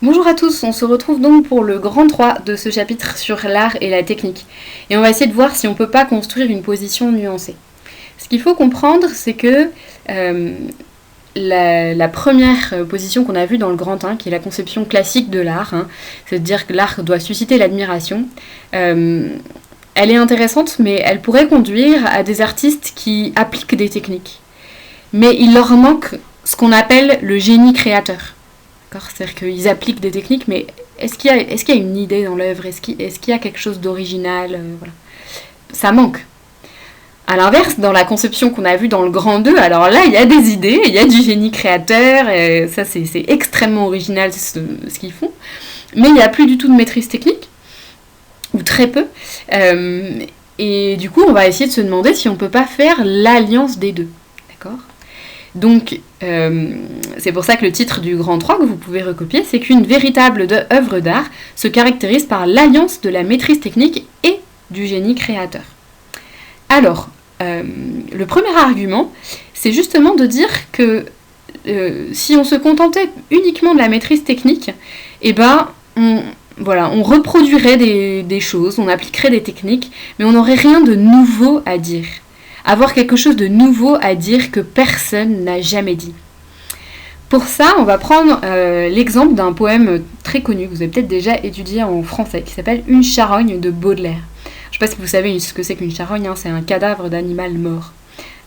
Bonjour à tous, on se retrouve donc pour le grand 3 de ce chapitre sur l'art et la technique. Et on va essayer de voir si on ne peut pas construire une position nuancée. Ce qu'il faut comprendre, c'est que la première position qu'on a vue dans le grand 1, qui est la conception classique de l'art, c'est-à-dire que l'art doit susciter l'admiration, elle est intéressante, mais elle pourrait conduire à des artistes qui appliquent des techniques. Mais il leur manque ce qu'on appelle le génie créateur. C'est-à-dire qu'ils appliquent des techniques, mais est-ce qu'il y a une idée dans l'œuvre ? Est-ce qu'il y a quelque chose d'original ? Voilà. Ça manque. A l'inverse, dans la conception qu'on a vue dans le grand 2, alors là, il y a des idées, il y a du génie créateur, et ça c'est extrêmement original ce qu'ils font, mais il n'y a plus du tout de maîtrise technique, ou très peu, et du coup, on va essayer de se demander si on ne peut pas faire l'alliance des deux. D'accord ? Donc, c'est pour ça que le titre du Grand 3 que vous pouvez recopier, c'est qu'une véritable œuvre d'art se caractérise par l'alliance de la maîtrise technique et du génie créateur. Alors, le premier argument, c'est justement de dire que si on se contentait uniquement de la maîtrise technique, on reproduirait des choses, on appliquerait des techniques, mais on n'aurait rien de nouveau à dire. Avoir quelque chose de nouveau à dire que personne n'a jamais dit. Pour ça, on va prendre l'exemple d'un poème très connu, que vous avez peut-être déjà étudié en français, qui s'appelle « Une charogne » de Baudelaire. Je ne sais pas si vous savez ce que c'est qu'une charogne, c'est un cadavre d'animal mort.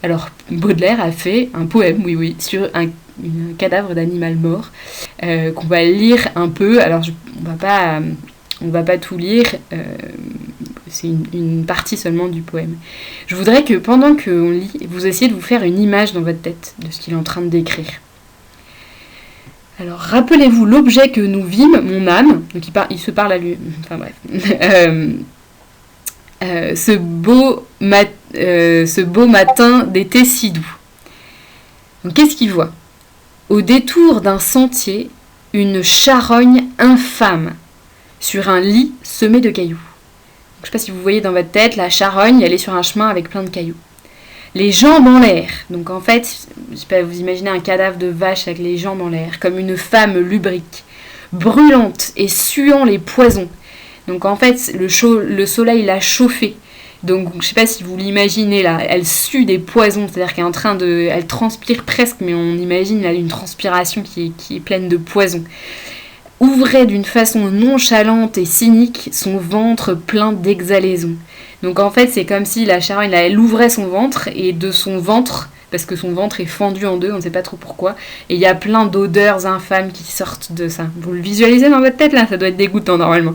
Alors, Baudelaire a fait un poème, sur un cadavre d'animal mort, qu'on va lire un peu. Alors, on va pas tout lire, c'est une partie seulement du poème. Je voudrais que pendant qu'on lit, vous essayez de vous faire une image dans votre tête de ce qu'il est en train de décrire. Alors, rappelez-vous l'objet que nous vîmes, mon âme, donc il se parle à lui, enfin bref, ce beau matin d'été si doux. Donc, qu'est-ce qu'il voit ? Au détour d'un sentier, une charogne infâme, sur un lit semé de cailloux. Je ne sais pas si vous voyez dans votre tête, la charogne, elle est sur un chemin avec plein de cailloux. Les jambes en l'air. Donc en fait, je sais pas, vous imaginez un cadavre de vache avec les jambes en l'air, comme une femme lubrique, brûlante et suant les poisons. Donc en fait, le soleil l'a chauffée. Donc je ne sais pas si vous l'imaginez là, elle sue des poisons, c'est-à-dire qu'elle est en train de... Elle transpire presque, mais on imagine là une transpiration qui est pleine de poison. Ouvrait d'une façon nonchalante et cynique son ventre plein d'exhalaisons. Donc en fait, c'est comme si la charogne, là, elle ouvrait son ventre, et de son ventre, parce que son ventre est fendu en deux, on ne sait pas trop pourquoi, et il y a plein d'odeurs infâmes qui sortent de ça. Vous le visualisez dans votre tête, là, ça doit être dégoûtant normalement.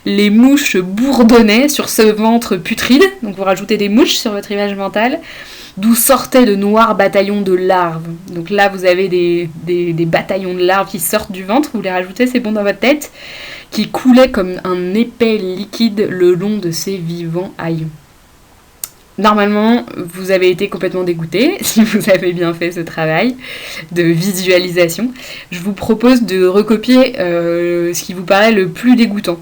Les mouches bourdonnaient sur ce ventre putride, donc vous rajoutez des mouches sur votre image mentale, d'où sortaient de noirs bataillons de larves. Donc là, vous avez des bataillons de larves qui sortent du ventre, vous les rajoutez, c'est bon dans votre tête, qui coulaient comme un épais liquide le long de ces vivants haillons. Normalement, vous avez été complètement dégoûté, si vous avez bien fait ce travail de visualisation. Je vous propose de recopier ce qui vous paraît le plus dégoûtant.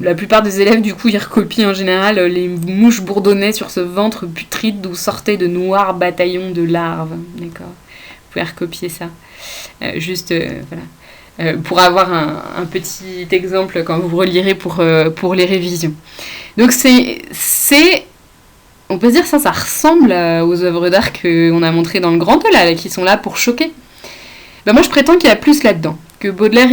La plupart des élèves, du coup, ils recopient en général les mouches bourdonnaient sur ce ventre putride d'où sortaient de noirs bataillons de larves. D'accord ? Vous pouvez recopier ça. Voilà. Pour avoir un petit exemple quand vous relirez pour les révisions. Donc on peut dire ça ressemble aux œuvres d'art qu'on a montrées dans le grand 2, là, qui sont là pour choquer. Moi, je prétends qu'il y a plus là-dedans. Que Baudelaire,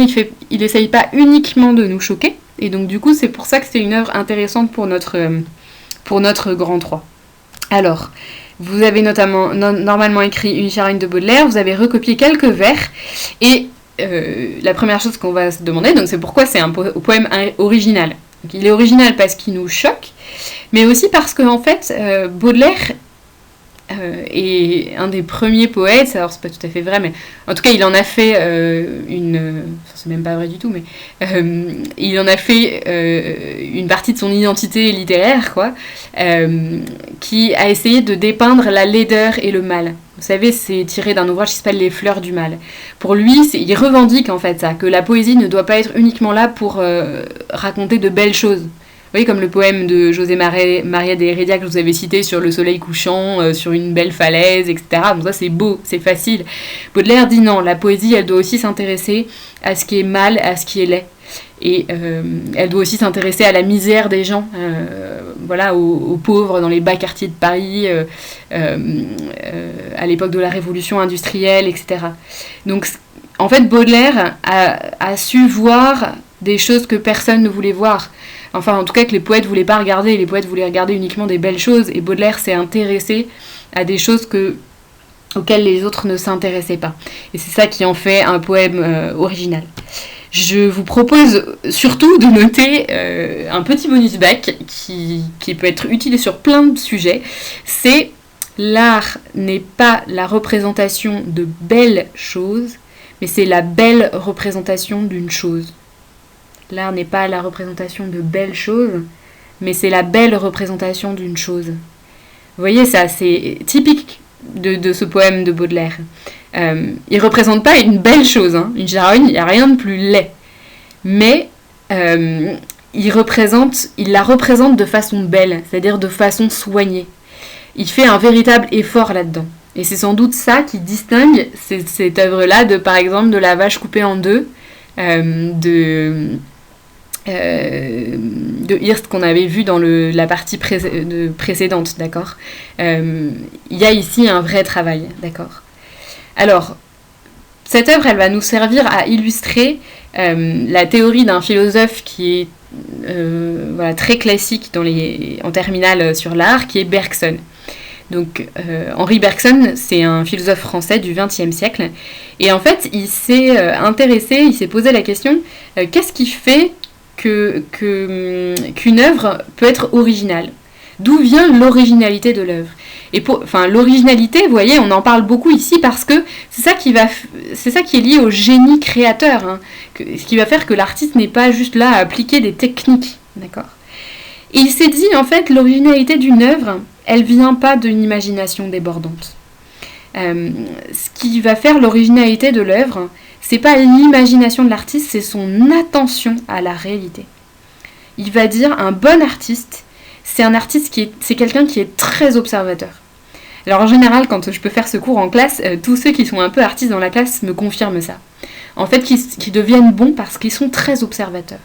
il essaye pas uniquement de nous choquer, et donc du coup, c'est pour ça que c'est une œuvre intéressante pour notre grand 3. Alors, vous avez normalement écrit Une charogne de Baudelaire, vous avez recopié quelques vers, et la première chose qu'on va se demander, donc c'est pourquoi c'est un poème original. Donc, il est original parce qu'il nous choque, mais aussi parce que en fait, Baudelaire est un des premiers poètes, alors c'est pas tout à fait vrai, mais en tout cas il en a fait c'est même pas vrai du tout, mais il en a fait une partie de son identité littéraire, quoi, qui a essayé de dépeindre la laideur et le mal. Vous savez, c'est tiré d'un ouvrage qui s'appelle Les Fleurs du Mal. Pour lui, il revendique en fait ça, que la poésie ne doit pas être uniquement là pour raconter de belles choses. voyez, comme le poème de José María de Heredia que je vous avais cité sur le soleil couchant, sur une belle falaise, etc. Donc ça, c'est beau, c'est facile. Baudelaire dit non, la poésie, elle doit aussi s'intéresser à ce qui est mal, à ce qui est laid. Et elle doit aussi s'intéresser à la misère des gens, voilà, aux pauvres dans les bas quartiers de Paris, à l'époque de la révolution industrielle, etc. Donc, en fait, Baudelaire a su voir des choses que personne ne voulait voir. Enfin, en tout cas, que les poètes ne voulaient pas regarder. Les poètes voulaient regarder uniquement des belles choses. Et Baudelaire s'est intéressé à des choses auxquelles les autres ne s'intéressaient pas. Et c'est ça qui en fait un poème original. Je vous propose surtout de noter un petit bonus bac qui peut être utilisé sur plein de sujets. C'est l'art n'est pas la représentation de belles choses, mais c'est la belle représentation d'une chose. L'art n'est pas la représentation de belles choses, mais c'est la belle représentation d'une chose. Vous voyez, ça, c'est typique de ce poème de Baudelaire. Il ne représente pas une belle chose, hein. Une charogne, il n'y a rien de plus laid. Mais il la représente de façon belle, c'est-à-dire de façon soignée. Il fait un véritable effort là-dedans. Et c'est sans doute ça qui distingue cette œuvre-là par exemple, de La vache coupée en deux, de Hirst qu'on avait vu dans la partie précédente, d'accord. Il y a ici un vrai travail, d'accord. Alors, cette œuvre, elle va nous servir à illustrer la théorie d'un philosophe qui est voilà, très classique en terminale sur l'art, qui est Bergson. Donc, Henri Bergson, c'est un philosophe français du XXe siècle. Et en fait, il s'est intéressé, il s'est posé la question, qu'est-ce qui fait qu'une œuvre peut être originale ? D'où vient l'originalité de l'œuvre ? Et l'originalité, vous voyez, on en parle beaucoup ici parce que c'est ça qui est lié au génie créateur, hein, ce qui va faire que l'artiste n'est pas juste là à appliquer des techniques, d'accord ? Et il s'est dit, en fait, l'originalité d'une œuvre, elle vient pas d'une imagination débordante. Ce qui va faire l'originalité de l'œuvre, c'est pas l'imagination de l'artiste, c'est son attention à la réalité. Il va dire, un bon artiste, c'est un artiste c'est quelqu'un qui est très observateur. Alors en général, quand je peux faire ce cours en classe, tous ceux qui sont un peu artistes dans la classe me confirment ça. En fait, qui deviennent bons parce qu'ils sont très observateurs.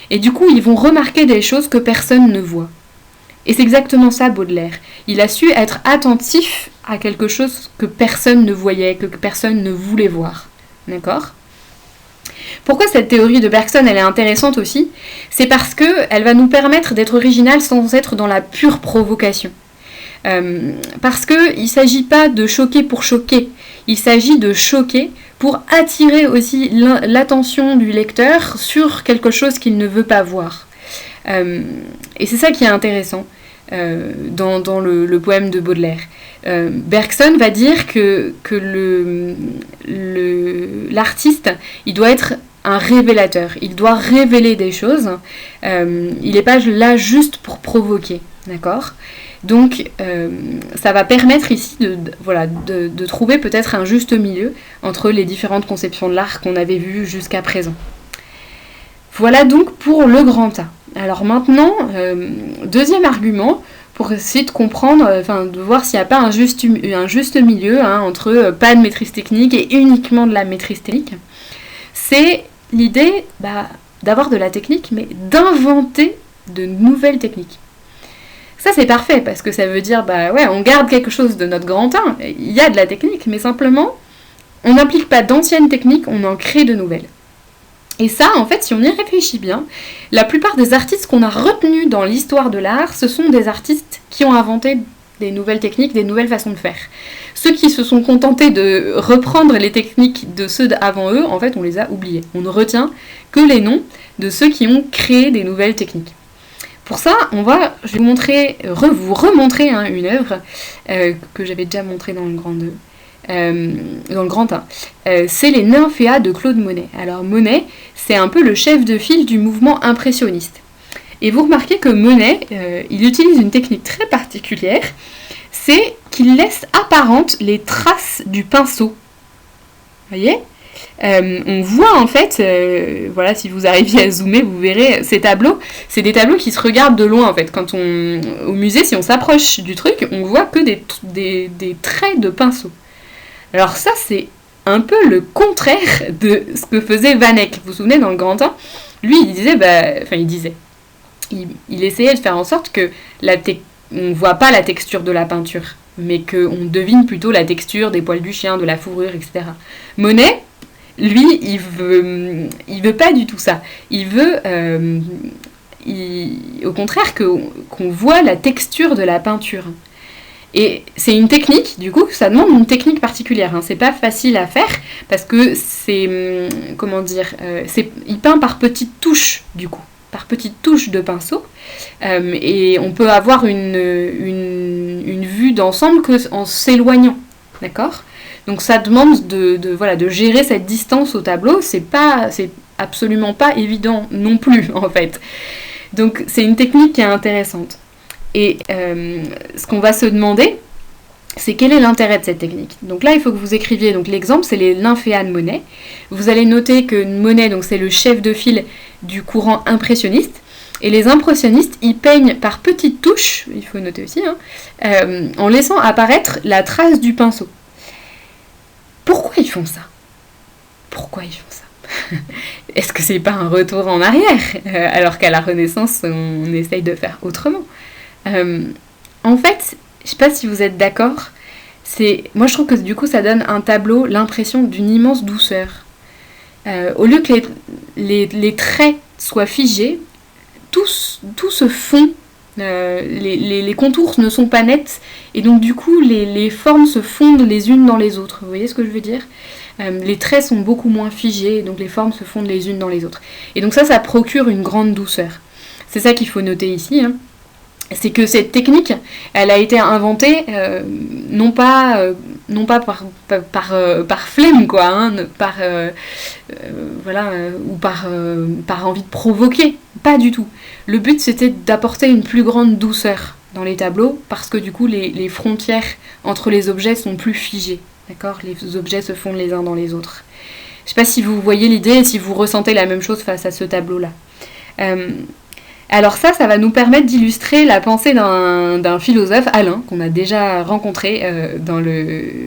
Et du coup, ils vont remarquer des choses que personne ne voit. Et c'est exactement ça, Baudelaire. Il a su être attentif à quelque chose que personne ne voyait, que personne ne voulait voir. D'accord ? Pourquoi cette théorie de Bergson, elle est intéressante aussi ? C'est parce qu'elle va nous permettre d'être original sans être dans la pure provocation. Parce qu'il ne s'agit pas de choquer pour choquer, il s'agit de choquer pour attirer aussi l'attention du lecteur sur quelque chose qu'il ne veut pas voir. Et c'est ça qui est intéressant dans le poème de Baudelaire. Bergson va dire que l'artiste, il doit être un révélateur, il doit révéler des choses, il n'est pas là juste pour provoquer, d'accord ? Donc ça va permettre ici de trouver peut-être un juste milieu entre les différentes conceptions de l'art qu'on avait vues jusqu'à présent. Voilà donc pour le grand A. Alors maintenant, deuxième argument, pour essayer de comprendre, de voir s'il n'y a pas un juste milieu entre pas de maîtrise technique et uniquement de la maîtrise technique, c'est l'idée d'avoir de la technique, mais d'inventer de nouvelles techniques. Ça c'est parfait, parce que ça veut dire, on garde quelque chose de notre grand 1, il y a de la technique, mais simplement, on n'applique pas d'anciennes techniques, on en crée de nouvelles. Et ça, en fait, si on y réfléchit bien, la plupart des artistes qu'on a retenus dans l'histoire de l'art, ce sont des artistes qui ont inventé des nouvelles techniques, des nouvelles façons de faire. Ceux qui se sont contentés de reprendre les techniques de ceux d'avant eux, en fait, on les a oubliés. On ne retient que les noms de ceux qui ont créé des nouvelles techniques. Pour ça, je vais vous remontrer une œuvre que j'avais déjà montrée dans le grand 2. Dans le grand 1. C'est les Nymphéas de Claude Monet. Alors Monet, c'est un peu le chef de file du mouvement impressionniste. Et vous remarquez que Monet, il utilise une technique très particulière, c'est qu'il laisse apparentes les traces du pinceau. Vous voyez ? on voit en fait, voilà, si vous arriviez à zoomer, vous verrez ces tableaux. C'est des tableaux qui se regardent de loin en fait. Au musée, si on s'approche du truc, on voit que des traits de pinceau. Alors ça, c'est un peu le contraire de ce que faisait Van Eyck. Vous vous souvenez, dans le Grand 1, lui, il essayait de faire en sorte que on voit pas la texture de la peinture, mais qu'on devine plutôt la texture des poils du chien, de la fourrure, etc. Monet, lui, il veut pas du tout ça. Il veut, au contraire, qu'on voit la texture de la peinture. Et c'est une technique, du coup, ça demande une technique particulière. Hein. C'est pas facile à faire parce que c'est, il peint par petites touches, du coup, par petites touches de pinceau. Et on peut avoir une vue d'ensemble qu'en s'éloignant, d'accord ? Donc ça demande de gérer cette distance au tableau. C'est absolument pas évident non plus, en fait. Donc c'est une technique qui est intéressante. Et ce qu'on va se demander, c'est quel est l'intérêt de cette technique. Donc là, il faut que vous écriviez, donc l'exemple, c'est les Nymphéas de Monet. Vous allez noter que Monet, donc c'est le chef de file du courant impressionniste. Et les impressionnistes, ils peignent par petites touches, il faut noter aussi, en laissant apparaître la trace du pinceau. Pourquoi ils font ça ? Est-ce que c'est pas un retour en arrière, alors qu'à la Renaissance, on essaye de faire autrement ? En fait, je sais pas si vous êtes d'accord, moi je trouve que du coup ça donne un tableau l'impression d'une immense douceur. Au lieu que les traits soient figés, tout se fond, les contours ne sont pas nets, et donc du coup les formes se fondent les unes dans les autres. Vous voyez ce que je veux dire ? Les traits sont beaucoup moins figés, donc les formes se fondent les unes dans les autres. Et donc ça procure une grande douceur. C'est ça qu'il faut noter ici, hein. C'est que cette technique, elle a été inventée non pas par flemme, quoi, hein, ou par envie de provoquer, pas du tout. Le but, c'était d'apporter une plus grande douceur dans les tableaux, parce que du coup, les frontières entre les objets sont plus figées, d'accord ? Les objets se fondent les uns dans les autres. Je ne sais pas si vous voyez l'idée et si vous ressentez la même chose face à ce tableau-là. Alors ça va nous permettre d'illustrer la pensée d'un philosophe, Alain, qu'on a déjà rencontré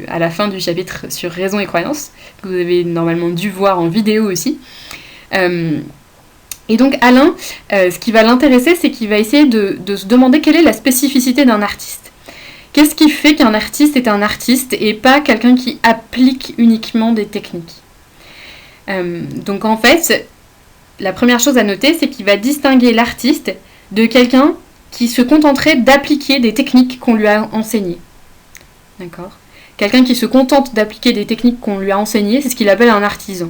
à la fin du chapitre sur raison et croyance, que vous avez normalement dû voir en vidéo aussi. Et donc Alain, ce qui va l'intéresser, c'est qu'il va essayer de se demander quelle est la spécificité d'un artiste. Qu'est-ce qui fait qu'un artiste est un artiste et pas quelqu'un qui applique uniquement des techniques ? Donc en fait, la première chose à noter, c'est qu'il va distinguer l'artiste de quelqu'un qui se contenterait d'appliquer des techniques qu'on lui a enseignées. D'accord ? Quelqu'un qui se contente d'appliquer des techniques qu'on lui a enseignées, c'est ce qu'il appelle un artisan.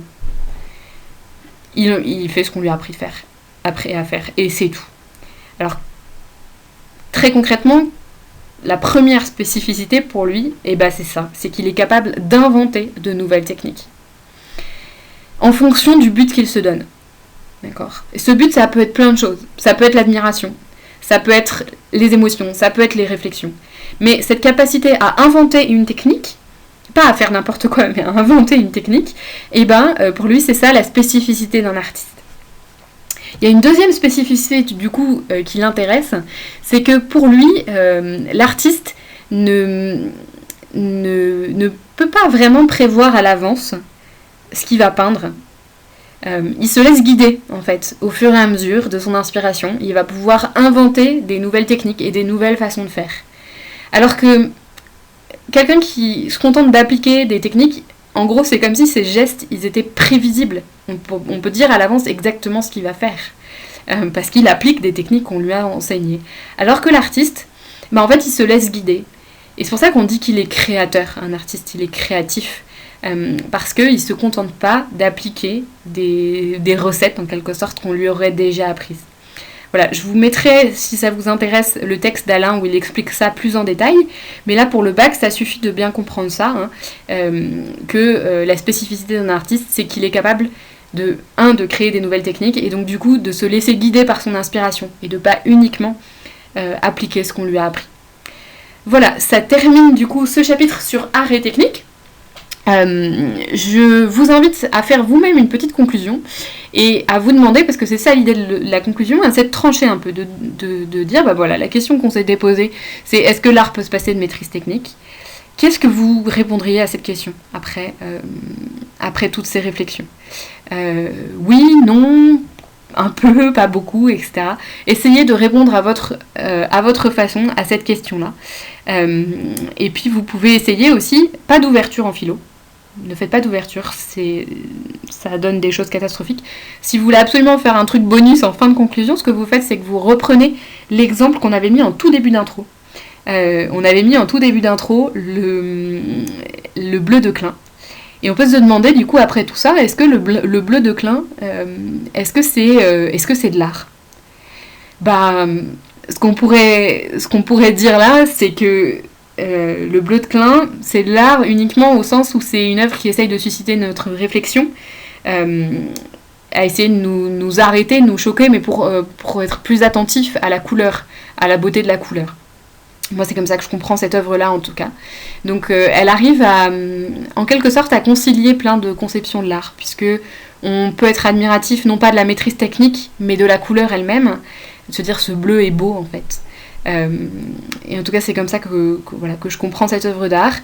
Il fait ce qu'on lui a appris à faire, et c'est tout. Alors, très concrètement, la première spécificité pour lui, c'est ça, c'est qu'il est capable d'inventer de nouvelles techniques, en fonction du but qu'il se donne. D'accord. Et ce but, ça peut être plein de choses. Ça peut être l'admiration, ça peut être les émotions, ça peut être les réflexions. Mais cette capacité à inventer une technique, pas à faire n'importe quoi, mais à inventer une technique, pour lui, c'est ça la spécificité d'un artiste. Il y a une deuxième spécificité, du coup, qui l'intéresse, c'est que pour lui, l'artiste ne peut pas vraiment prévoir à l'avance ce qu'il va peindre. Il se laisse guider, en fait, au fur et à mesure de son inspiration. Il va pouvoir inventer des nouvelles techniques et des nouvelles façons de faire. Alors que quelqu'un qui se contente d'appliquer des techniques, en gros, c'est comme si ses gestes, ils étaient prévisibles. On peut dire à l'avance exactement ce qu'il va faire. Parce qu'il applique des techniques qu'on lui a enseignées. Alors que l'artiste, en fait, il se laisse guider. Et c'est pour ça qu'on dit qu'il est créateur. Un artiste, il est créatif. Parce qu'il ne se contente pas d'appliquer des recettes, en quelque sorte, qu'on lui aurait déjà apprises. Voilà, je vous mettrai, si ça vous intéresse, le texte d'Alain où il explique ça plus en détail. Mais là, pour le bac, ça suffit de bien comprendre ça, que la spécificité d'un artiste, c'est qu'il est capable de créer des nouvelles techniques, et donc du coup, de se laisser guider par son inspiration, et de pas uniquement appliquer ce qu'on lui a appris. Voilà, ça termine du coup ce chapitre sur art et technique. Je vous invite à faire vous-même une petite conclusion et à vous demander, parce que c'est ça l'idée de la conclusion, c'est de trancher un peu, de dire, bah voilà, la question qu'on s'était posée, c'est est-ce que l'art peut se passer de maîtrise technique ? Qu'est-ce que vous répondriez à cette question après toutes ces réflexions ? Oui, non, un peu, pas beaucoup, etc. Essayez de répondre à votre façon à cette question-là. Et puis vous pouvez essayer aussi, pas d'ouverture en philo. Ne faites pas d'ouverture, ça donne des choses catastrophiques. Si vous voulez absolument faire un truc bonus en fin de conclusion, ce que vous faites, c'est que vous reprenez l'exemple qu'on avait mis en tout début d'intro. On avait mis en tout début d'intro le bleu de Klein. Et on peut se demander, du coup, après tout ça, est-ce que le bleu de Klein, est-ce que c'est de l'art ? Bah, ce qu'on pourrait dire là, c'est que le bleu de Klein, c'est de l'art uniquement au sens où c'est une œuvre qui essaye de susciter notre réflexion, à essayer de nous arrêter, de nous choquer, mais pour être plus attentif à la couleur, à la beauté de la couleur. Moi, c'est comme ça que je comprends cette œuvre-là, en tout cas. Donc, elle arrive en quelque sorte, à concilier plein de conceptions de l'art, puisque on peut être admiratif, non pas de la maîtrise technique, mais de la couleur elle-même, de se dire ce bleu est beau, en fait. Et en tout cas, c'est comme ça que je comprends cette œuvre d'art.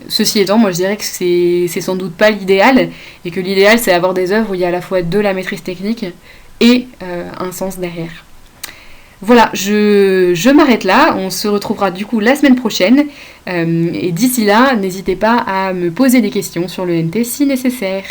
Ceci étant, moi, je dirais que c'est sans doute pas l'idéal, et que l'idéal, c'est avoir des œuvres où il y a à la fois de la maîtrise technique et un sens derrière. Voilà, je m'arrête là, on se retrouvera du coup la semaine prochaine, et d'ici là, n'hésitez pas à me poser des questions sur le NT si nécessaire.